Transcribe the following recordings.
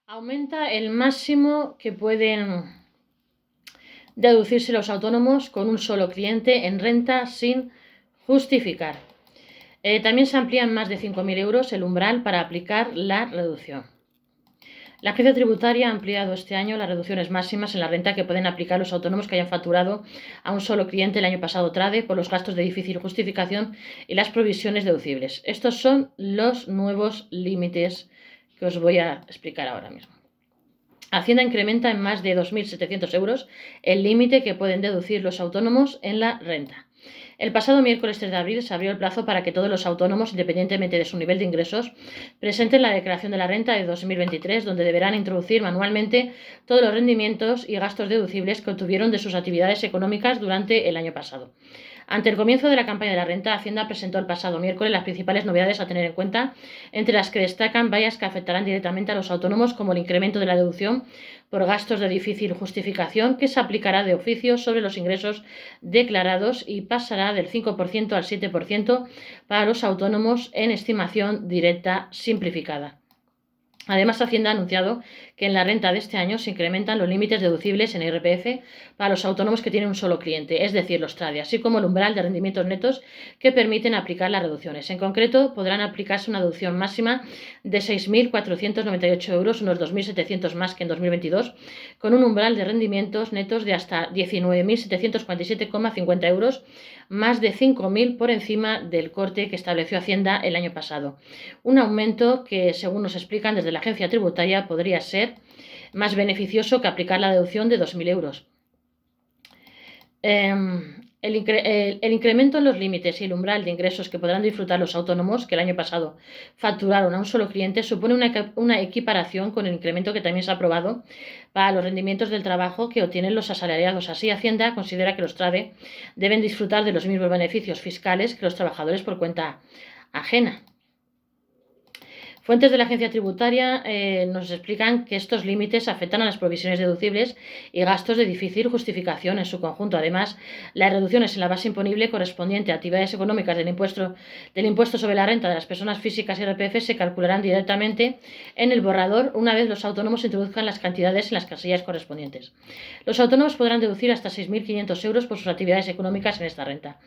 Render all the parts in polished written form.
Aumenta el máximo que pueden deducirse los autónomos con un solo cliente en renta sin justificar. También se amplía en más de 5.000 euros el umbral para aplicar la reducción. La agencia tributaria ha ampliado este año las reducciones máximas en la renta que pueden aplicar los autónomos que hayan facturado a un solo cliente el año pasado TRADE por los gastos de difícil justificación y las provisiones deducibles. Estos son los nuevos límites que os voy a explicar ahora mismo. Hacienda incrementa en más de 2.700 euros el límite que pueden deducir los autónomos en la renta. El pasado miércoles 3 de abril se abrió el plazo para que todos los autónomos, independientemente de su nivel de ingresos, presenten la declaración de la renta de 2023, donde deberán introducir manualmente todos los rendimientos y gastos deducibles que obtuvieron de sus actividades económicas durante el año pasado. Ante el comienzo de la campaña de la renta, Hacienda presentó el pasado miércoles las principales novedades a tener en cuenta, entre las que destacan varias que afectarán directamente a los autónomos, como el incremento de la deducción por gastos de difícil justificación, que se aplicará de oficio sobre los ingresos declarados y pasará del 5% al 7% para los autónomos en estimación directa simplificada. Además, Hacienda ha anunciado que en la renta de este año se incrementan los límites deducibles en IRPF para los autónomos que tienen un solo cliente, es decir, los TRADE, así como el umbral de rendimientos netos que permiten aplicar las reducciones. En concreto, podrán aplicarse una deducción máxima de 6.498 euros, unos 2.700 más que en 2022, con un umbral de rendimientos netos de hasta 19.747,50 euros, más de 5.000 por encima del corte que estableció Hacienda el año pasado. Un aumento que, según nos explican desde la agencia tributaria, podría ser más beneficioso que aplicar la deducción de 2.000 euros. El incremento en los límites y el umbral de ingresos que podrán disfrutar los autónomos que el año pasado facturaron a un solo cliente supone una equiparación con el incremento que también se ha aprobado para los rendimientos del trabajo que obtienen los asalariados. Así, Hacienda considera que los TRADE deben disfrutar de los mismos beneficios fiscales que los trabajadores por cuenta ajena. Fuentes de la agencia tributaria nos explican que estos límites afectan a las provisiones deducibles y gastos de difícil justificación en su conjunto. Además, las reducciones en la base imponible correspondiente a actividades económicas del impuesto sobre la renta de las personas físicas y IRPF se calcularán directamente en el borrador una vez los autónomos introduzcan las cantidades en las casillas correspondientes. Los autónomos podrán deducir hasta 6.500 euros por sus actividades económicas en esta renta.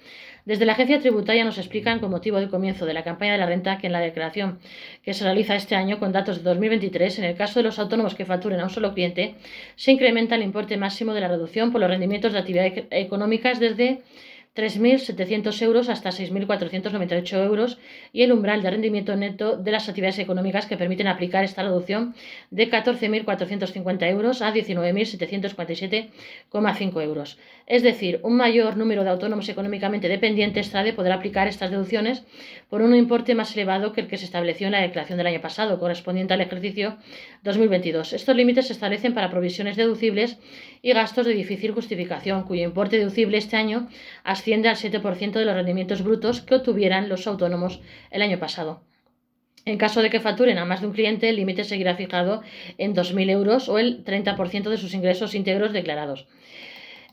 Desde la agencia tributaria nos explican, con motivo del comienzo de la campaña de la renta, que en la declaración que se realiza este año con datos de 2023, en el caso de los autónomos que facturen a un solo cliente, se incrementa el importe máximo de la reducción por los rendimientos de actividades económicas desde 3.700 euros hasta 6.498 euros y el umbral de rendimiento neto de las actividades económicas que permiten aplicar esta reducción de 14.450 euros a 19.747,5 euros. Es decir, un mayor número de autónomos económicamente dependientes TRADE podrá aplicar estas deducciones por un importe más elevado que el que se estableció en la declaración del año pasado, correspondiente al ejercicio 2022. Estos límites se establecen para provisiones deducibles y gastos de difícil justificación, cuyo importe deducible este año asciende al 7% de los rendimientos brutos que obtuvieran los autónomos el año pasado. En caso de que facturen a más de un cliente, el límite seguirá fijado en 2.000 euros o el 30% de sus ingresos íntegros declarados.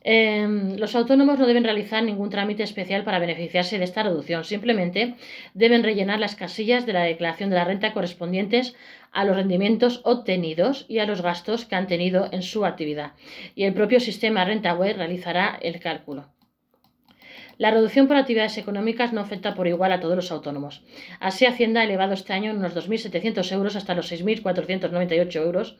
Los autónomos no deben realizar ningún trámite especial para beneficiarse de esta reducción, simplemente deben rellenar las casillas de la declaración de la renta correspondientes a los rendimientos obtenidos y a los gastos que han tenido en su actividad, y el propio sistema RentaWare realizará el cálculo. La reducción por actividades económicas no afecta por igual a todos los autónomos. Así, Hacienda ha elevado este año en unos 2.700 euros hasta los 6.498 euros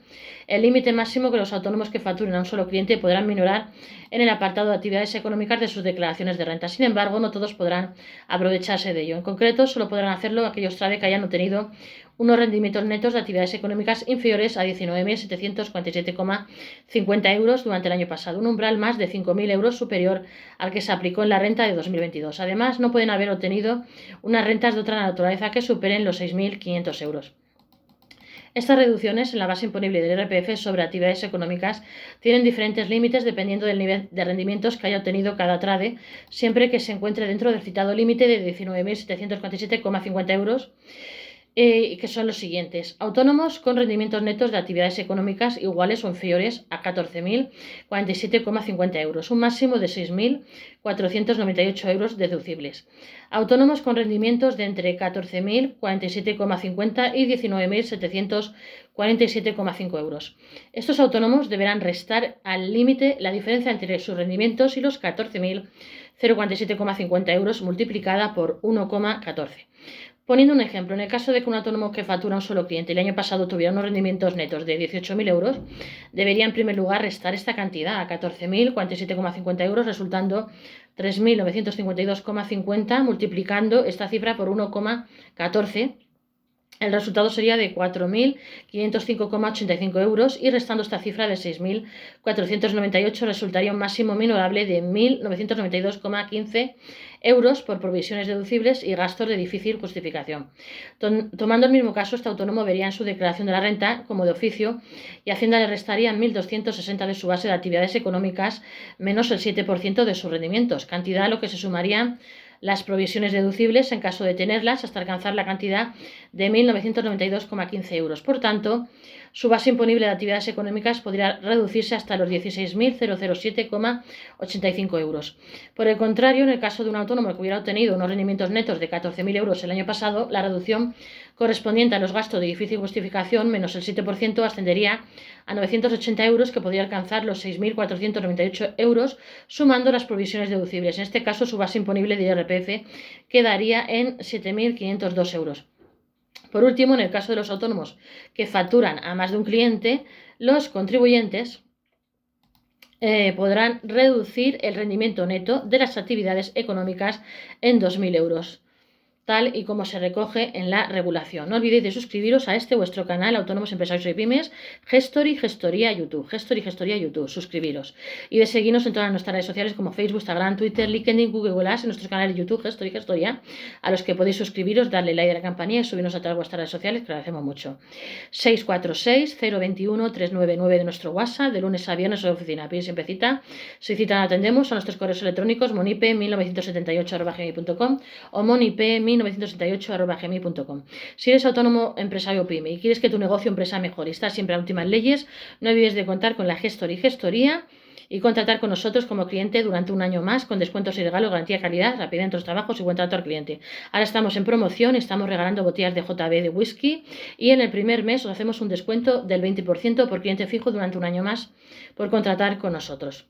el límite máximo que los autónomos que facturen a un solo cliente podrán minorar en el apartado de actividades económicas de sus declaraciones de renta. Sin embargo, no todos podrán aprovecharse de ello. En concreto, solo podrán hacerlo aquellos TRADE que hayan obtenido unos rendimientos netos de actividades económicas inferiores a 19.747,50 euros durante el año pasado, un umbral más de 5.000 euros superior al que se aplicó en la renta de 2022. Además, no pueden haber obtenido unas rentas de otra naturaleza que superen los 6.500 euros. Estas reducciones en la base imponible del IRPF sobre actividades económicas tienen diferentes límites dependiendo del nivel de rendimientos que haya obtenido cada TRADE, siempre que se encuentre dentro del citado límite de 19.747,50 euros. que son los siguientes. Autónomos con rendimientos netos de actividades económicas iguales o inferiores a 14.047,50 euros, un máximo de 6.498 euros deducibles. Autónomos con rendimientos de entre 14.047,50 y 19.747,5 euros. Estos autónomos deberán restar al límite la diferencia entre sus rendimientos y los 14.047,50 euros multiplicada por 1,14. Poniendo un ejemplo, en el caso de que un autónomo que factura un solo cliente el año pasado tuviera unos rendimientos netos de 18.000 euros, debería en primer lugar restar esta cantidad a 14.047,50 euros, resultando 3.952,50, multiplicando esta cifra por 1,14. El resultado sería de 4.505,85 euros y restando esta cifra de 6.498 resultaría un máximo minorable de 1.992,15 euros por provisiones deducibles y gastos de difícil justificación. Tomando el mismo caso, este autónomo vería en su declaración de la renta como de oficio y Hacienda le restaría 1.260 de su base de actividades económicas menos el 7% de sus rendimientos, cantidad a lo que se sumarían las provisiones deducibles en caso de tenerlas hasta alcanzar la cantidad de 1.992,15 euros. Por tanto, su base imponible de actividades económicas podría reducirse hasta los 16.007,85 euros. Por el contrario, en el caso de un autónomo que hubiera obtenido unos rendimientos netos de 14.000 euros el año pasado, la reducción correspondiente a los gastos de difícil justificación menos el 7% ascendería a 980 euros, que podría alcanzar los 6.498 euros sumando las provisiones deducibles. En este caso, su base imponible de IRPF quedaría en 7.502 euros. Por último, en el caso de los autónomos que facturan a más de un cliente, los contribuyentes podrán reducir el rendimiento neto de las actividades económicas en 2.000 euros, tal y como se recoge en la regulación. No olvidéis de suscribiros a este vuestro canal Autónomos, Empresarios y Pymes, Gestoría YouTube, suscribiros. Y de seguirnos en todas nuestras redes sociales como Facebook, Instagram, Twitter, LinkedIn, Google+, en nuestros canales de YouTube, Gestoría, a los que podéis suscribiros, darle like a la campanilla y subirnos a todas vuestras redes sociales, que lo agradecemos mucho. 646-021-399 de nuestro WhatsApp, de lunes a viernes a la oficina. Pide siempre cita. Si citan atendemos a nuestros correos electrónicos monipe1978@gmail.com o monipe1978@gmail.com. Si eres autónomo, empresario pyme y quieres que tu negocio o empresa mejore y estás siempre a últimas leyes, no olvides de contar con la Gestoría y contratar con nosotros como cliente durante un año más con descuentos y regalos, garantía de calidad, rapidez en tus trabajos y buen trato al cliente. Ahora estamos en promoción, estamos regalando botellas de JB de whisky y en el primer mes os hacemos un descuento del 20% por cliente fijo durante un año más por contratar con nosotros.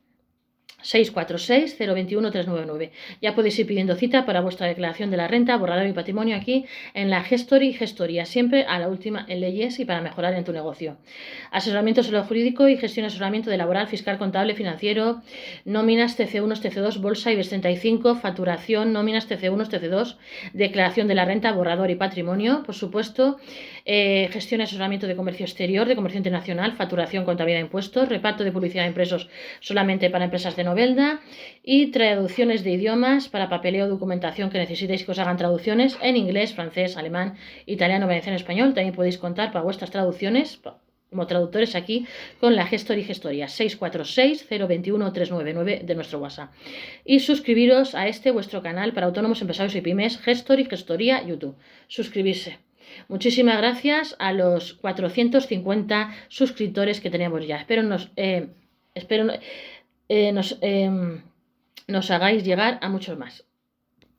646-021-399. Ya podéis ir pidiendo cita para vuestra declaración de la renta, borrador y patrimonio aquí en la Gestoría, siempre a la última en leyes y para mejorar en tu negocio. Asesoramiento sobre lo jurídico y gestión de asesoramiento de laboral, fiscal, contable, financiero, nóminas TC1, TC2, bolsa IBEX 35, facturación, nóminas TC1, TC2, declaración de la renta, borrador y patrimonio, por supuesto, gestión y asesoramiento de comercio exterior, de comercio internacional, facturación, contabilidad de impuestos, reparto de publicidad de impresos solamente para empresas de Novelda y traducciones de idiomas para papeleo o documentación que necesitéis que os hagan traducciones en inglés, francés, alemán, italiano, valenciano, español. También podéis contar para vuestras traducciones como traductores aquí con la Gestoría 646-021-399 de nuestro WhatsApp. Y suscribiros a este vuestro canal para autónomos, empresarios y pymes, Gestoría YouTube. Suscribirse. Muchísimas gracias a los 450 suscriptores que tenemos ya. Espero nos hagáis llegar a muchos más.